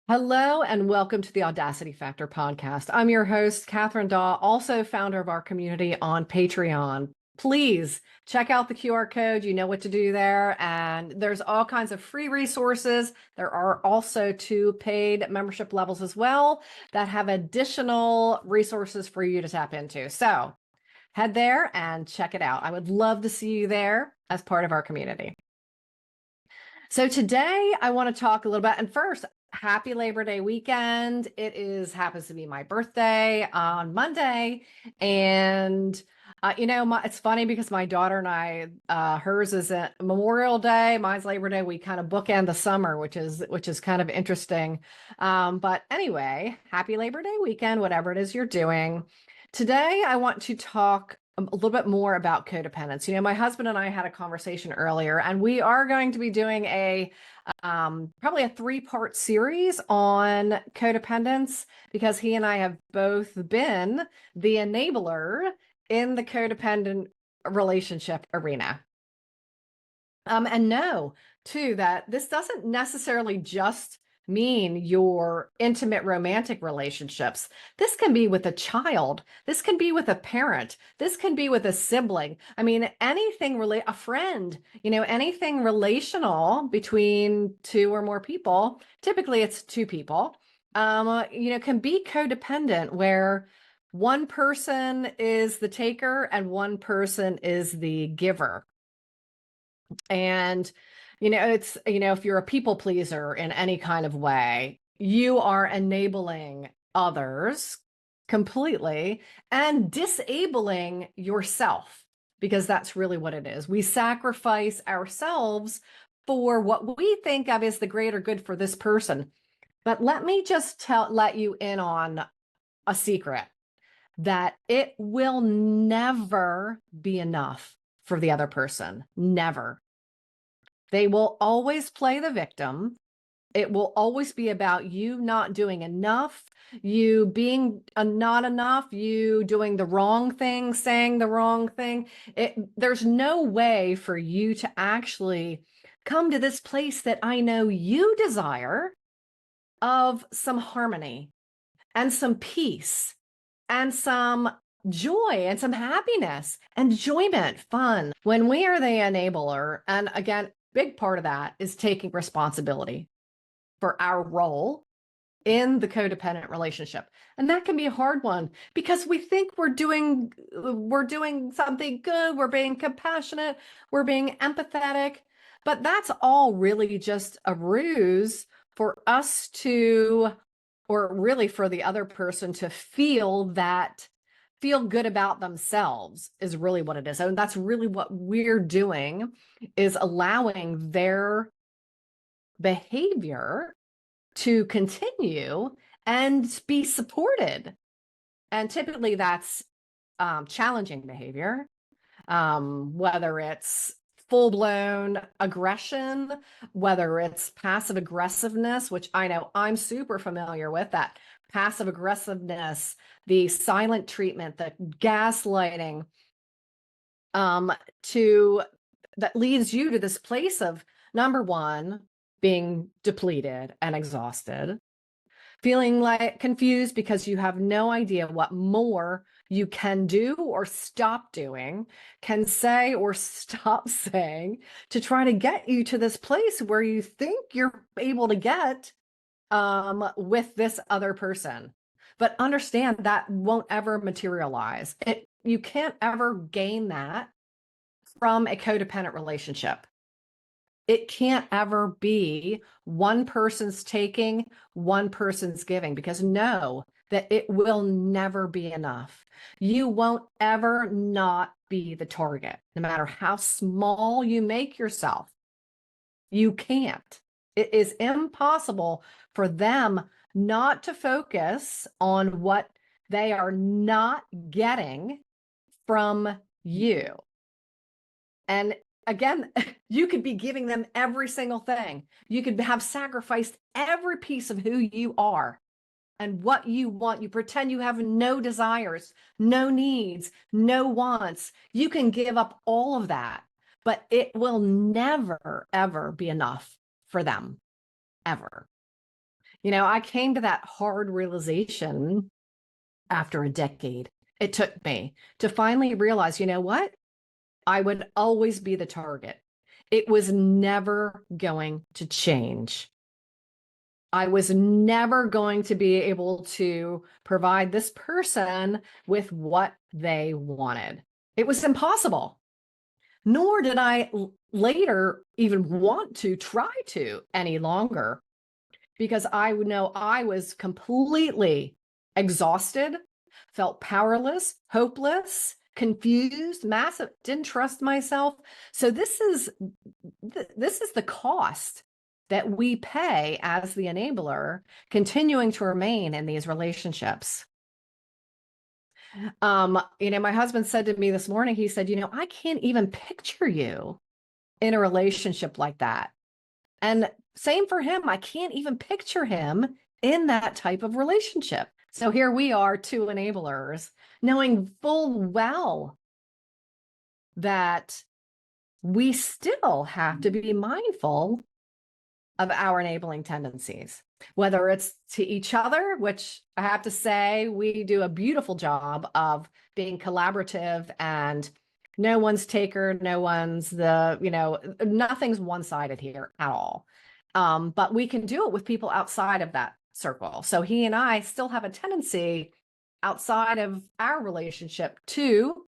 Hello and welcome to the Audacity Factor podcast. I'm your host, Kathryn, also founder of our community on Patreon. Please check out the QR code. You know what to do there. And there's all kinds of free resources. There are also 2 paid membership levels as well that have additional resources for you to tap into. So head there and check it out. I would love to see you there as part of our community. So today I want to talk a little bit, and first, happy Labor Day weekend. Happens to be my birthday on Monday. And, it's funny because my daughter and I, hers is a Memorial Day, mine's Labor Day. We kind of bookend the summer, which is kind of interesting. But anyway, happy Labor Day weekend, whatever it is you're doing. Today, I want to talk a little bit more about codependence. My husband and I had a conversation earlier, and we are going to be doing probably a 3-part series on codependence because he and I have both been the enabler in the codependent relationship arena. And know too that this doesn't necessarily just mean your intimate romantic relationships. This can be with a child. This can be with a parent. This can be with a sibling. I mean, a friend, anything relational between 2 or more people. Typically it's 2 people, can be codependent where one person is the taker and one person is the giver. And, if you're a people pleaser in any kind of way, you are enabling others completely and disabling yourself, because that's really what it is. We sacrifice ourselves for what we think of as the greater good for this person. But let me just let you in on a secret that it will never be enough for the other person. Never. They will always play the victim. It will always be about you not doing enough, you being not enough, you doing the wrong thing, saying the wrong thing. There's no way for you to actually come to this place that I know you desire of some harmony and some peace and some joy and some happiness, enjoyment, fun. When we are the enabler, and again, big part of that is taking responsibility for our role in the codependent relationship. And that can be a hard one because we think we're doing something good, we're being compassionate, we're being empathetic, but that's all really just a ruse for us to, or really for the other person to feel good about themselves is really what it is. And that's really what we're doing, is allowing their behavior to continue and be supported. And typically that's challenging behavior, whether it's full-blown aggression, whether it's passive aggressiveness, which I know I'm super familiar with, that passive aggressiveness, the silent treatment, the gaslighting, that leads you to this place of, number one, being depleted and exhausted, feeling like confused because you have no idea what more you can do or stop doing, can say or stop saying to try to get you to this place where you think you're able to get with this other person. But understand that won't ever materialize. You can't ever gain that from a codependent relationship. It can't ever be one person's taking, one person's giving, because know that it will never be enough. You won't ever not be the target, no matter how small you make yourself. You can't. It is impossible for them not to focus on what they are not getting from you. And again, you could be giving them every single thing. You could have sacrificed every piece of who you are and what you want. You pretend you have no desires, no needs, no wants. You can give up all of that, but it will never, ever be enough for them, ever. I came to that hard realization after a decade. It took me to finally realize, you know what? I would always be the target. It was never going to change. I was never going to be able to provide this person with what they wanted. It was impossible. Nor did I later even want to try to any longer, because I would know I was completely exhausted, felt powerless, hopeless, confused, massive, didn't trust myself. So this is the cost that we pay as the enabler, continuing to remain in these relationships. My husband said to me this morning, he said, I can't even picture you in a relationship like that. And same for him. I can't even picture him in that type of relationship. So here we are, two enablers, knowing full well that we still have to be mindful of our enabling tendencies, whether it's to each other, which I have to say, we do a beautiful job of being collaborative, and no one's taker, no one's nothing's one-sided here at all. But we can do it with people outside of that circle. So he and I still have a tendency outside of our relationship to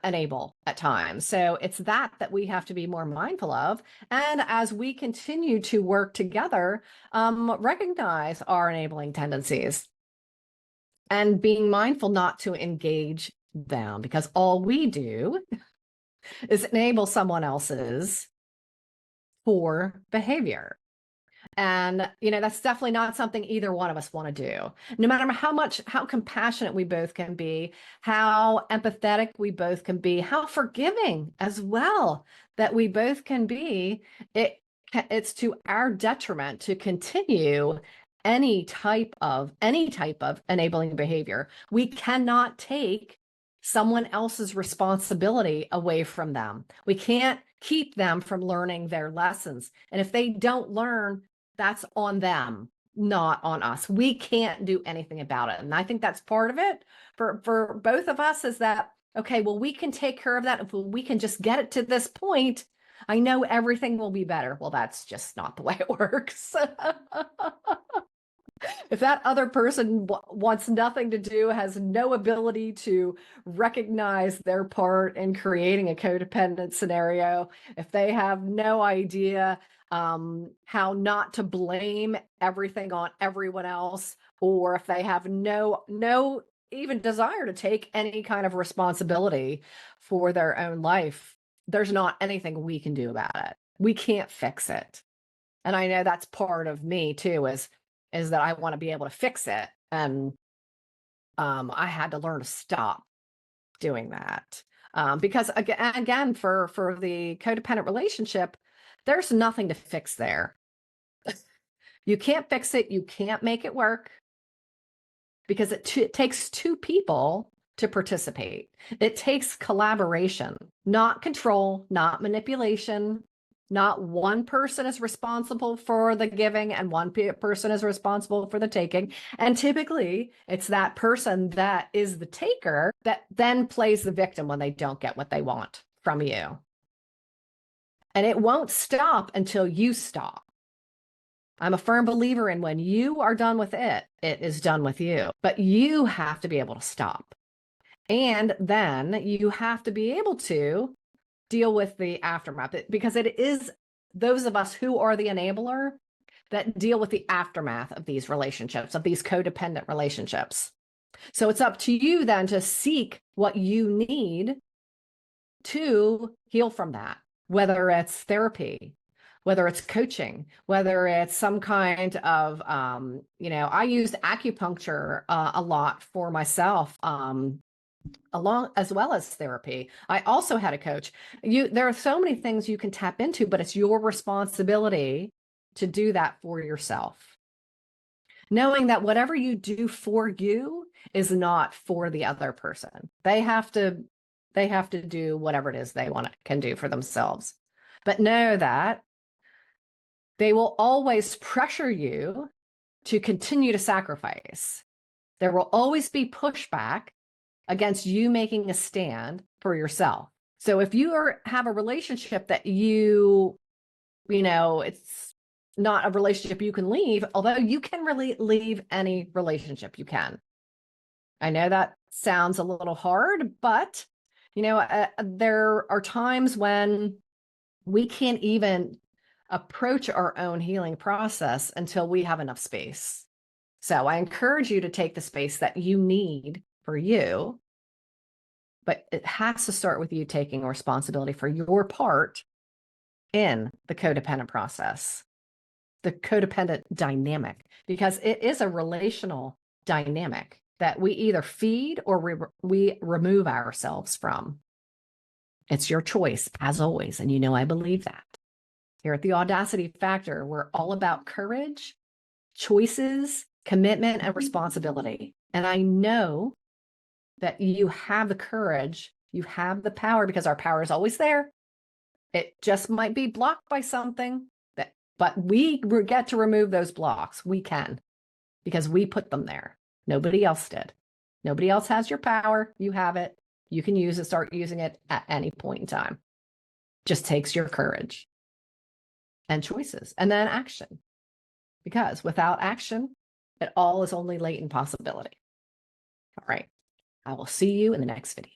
enable at times. So it's that we have to be more mindful of. And as we continue to work together, recognize our enabling tendencies and being mindful not to engage them, because all we do is enable someone else's poor behavior. And, that's definitely not something either one of us want to do. No matter how compassionate we both can be, how empathetic we both can be, how forgiving as well that we both can be, it's to our detriment to continue any type of enabling behavior. We cannot take someone else's responsibility away from them. We can't keep them from learning their lessons. And if they don't learn, that's on them, not on us. We can't do anything about it. And I think that's part of it for both of us, is that, okay, well, we can take care of that. If we can just get it to this point, I know everything will be better. Well, that's just not the way it works. If that other person wants nothing to do, has no ability to recognize their part in creating a codependent scenario, if they have no idea how not to blame everything on everyone else, or if they have no even desire to take any kind of responsibility for their own life, there's not anything we can do about it. We can't fix it. And I know that's part of me too, is that I want to be able to fix it. And I had to learn to stop doing that. Because again, for the codependent relationship, there's nothing to fix there. You can't fix it. You can't make it work, because it takes two people to participate. It takes collaboration, not control, not manipulation. Not one person is responsible for the giving and one person is responsible for the taking. And typically it's that person that is the taker that then plays the victim when they don't get what they want from you. And it won't stop until you stop. I'm a firm believer in, when you are done with it, it is done with you. But you have to be able to stop. And then you have to be able to deal with the aftermath, because it is those of us who are the enabler that deal with the aftermath of these relationships, of these codependent relationships. So it's up to you then to seek what you need to heal from that, whether it's therapy, whether it's coaching, whether it's some kind of, I used acupuncture a lot for myself, along as well as therapy. I also had a coach. There are so many things you can tap into, but it's your responsibility to do that for yourself. Knowing that whatever you do for you is not for the other person. They have to do whatever it is they can do for themselves. But know that they will always pressure you to continue to sacrifice. There will always be pushback against you making a stand for yourself. So if you have a relationship that it's not a relationship you can leave, although you can really leave any relationship you can. I know that sounds a little hard, but there are times when we can't even approach our own healing process until we have enough space. So I encourage you to take the space that you need for you, but it has to start with you taking responsibility for your part in the codependent process, the codependent dynamic, because it is a relational dynamic that we either feed or we remove ourselves from. It's your choice, as always. And I believe that. Here at the Audacity Factor, we're all about courage, choices, commitment, and responsibility. And I know that you have the courage, you have the power, because our power is always there. It just might be blocked by something, but we get to remove those blocks. We can, because we put them there. Nobody else did. Nobody else has your power. You have it. You can use it, start using it at any point in time. Just takes your courage and choices and then action, because without action, it all is only latent possibility. All right. I will see you in the next video.